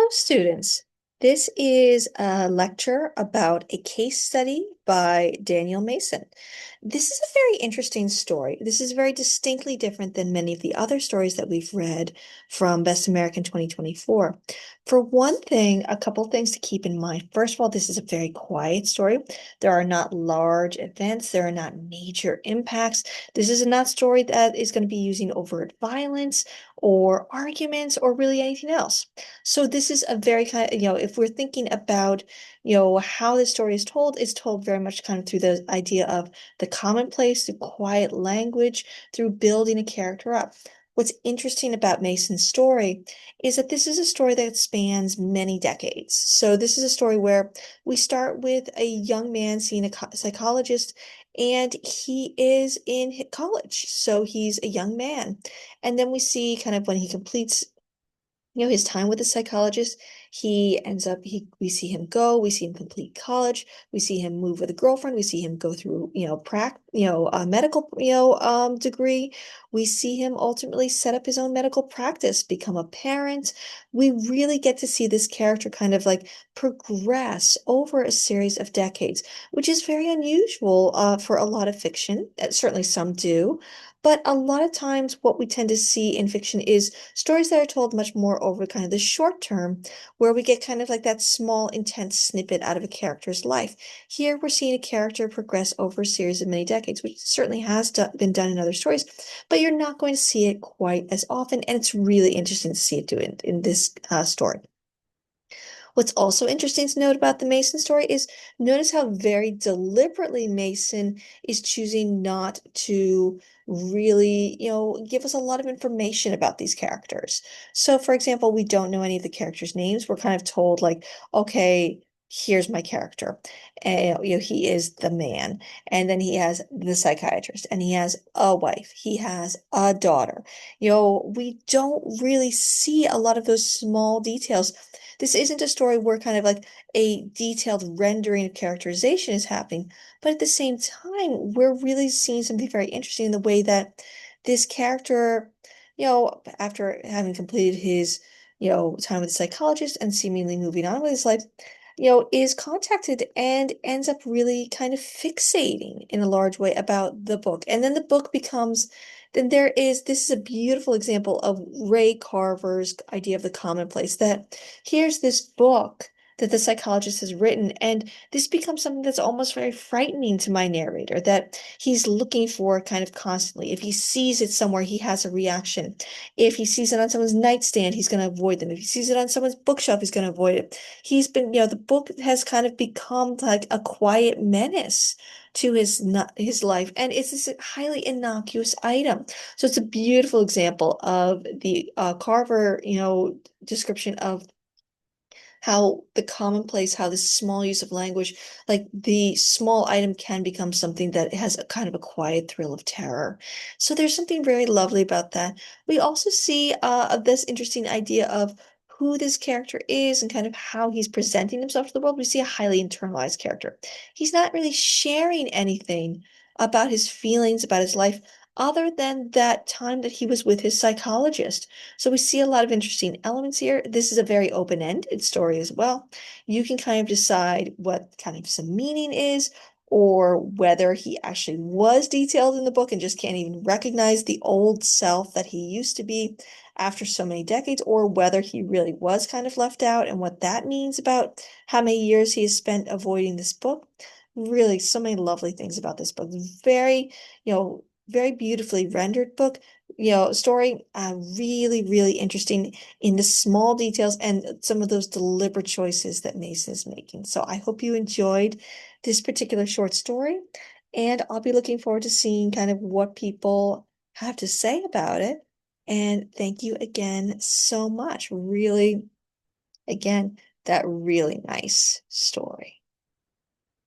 Hello, students. This is a lecture about a case study by Daniel Mason. This is a very interesting story. This is very distinctly different than many of the other stories that we've read from Best American 2024. For one thing, a couple things to keep in mind. First of all, this is a very quiet story. There are not large events. There are not major impacts. This is not a story that is going to be using overt violence or arguments or really anything else. So this is a very kind of, if we're thinking about, how this story is told, it's told very much kind of through the idea of the commonplace, through quiet language, through building a character up. What's interesting about Mason's story is that this is a story that spans many decades. So this is a story where we start with a young man seeing a psychologist, and he is in college. So he's a young man. And then we see kind of when he completes his time with the psychologist, he ends up we see him go, we see him complete college, we see him move with a girlfriend, we see him go through, a medical, degree. We see him ultimately set up his own medical practice, become a parent. We really get to see this character kind of like progress over a series of decades, which is very unusual for a lot of fiction. Certainly some do. But a lot of times, what we tend to see in fiction is stories that are told much more over kind of the short term, where we get kind of like that small, intense snippet out of a character's life. Here, we're seeing a character progress over a series of many decades, which certainly has been done in other stories, but you're not going to see it quite as often. And it's really interesting to see it do it in this story. What's also interesting to note about the Mason story is notice how very deliberately Mason is choosing not to really, give us a lot of information about these characters. So, for example, we don't know any of the characters' names. We're kind of told, like, okay, here's my character. And, he is the man. And then he has the psychiatrist, and he has a wife. He has a daughter. We don't really see a lot of those small details. This isn't a story where kind of like a detailed rendering of characterization is happening, but at the same time, we're really seeing something very interesting in the way that this character, after having completed his, time with the psychologist and seemingly moving on with his life, is contacted and ends up really kind of fixating in a large way about the book. And then the book becomes then this is a beautiful example of Ray Carver's idea of the commonplace, that here's this book that the psychologist has written, and this becomes something that's almost very frightening to my narrator, that he's looking for kind of constantly. If he sees it somewhere, he has a reaction. If he sees it on someone's nightstand, he's going to avoid them. If he sees it on someone's bookshelf, he's going to avoid it. The book has kind of become like a quiet menace to his life, and it's this highly innocuous item. So it's a beautiful example of the Carver, description of how the commonplace, how this small use of language, like the small item can become something that has a kind of a quiet thrill of terror. So there's something very lovely about that. We also see this interesting idea of who this character is and kind of how he's presenting himself to the world. We see a highly internalized character. He's not really sharing anything about his feelings, about his life, other than that time that he was with his psychologist. So we see a lot of interesting elements here. This is a very open-ended story as well. You can kind of decide what kind of some meaning is, or whether he actually was detailed in the book and just can't even recognize the old self that he used to be after so many decades, or whether he really was kind of left out and what that means about how many years he has spent avoiding this book. Really, so many lovely things about this book. Very, very beautifully rendered book, story, really, really interesting in the small details and some of those deliberate choices that Mason is making. So I hope you enjoyed this particular short story, and I'll be looking forward to seeing kind of what people have to say about it. And thank you again so much. Really, again, that really nice story.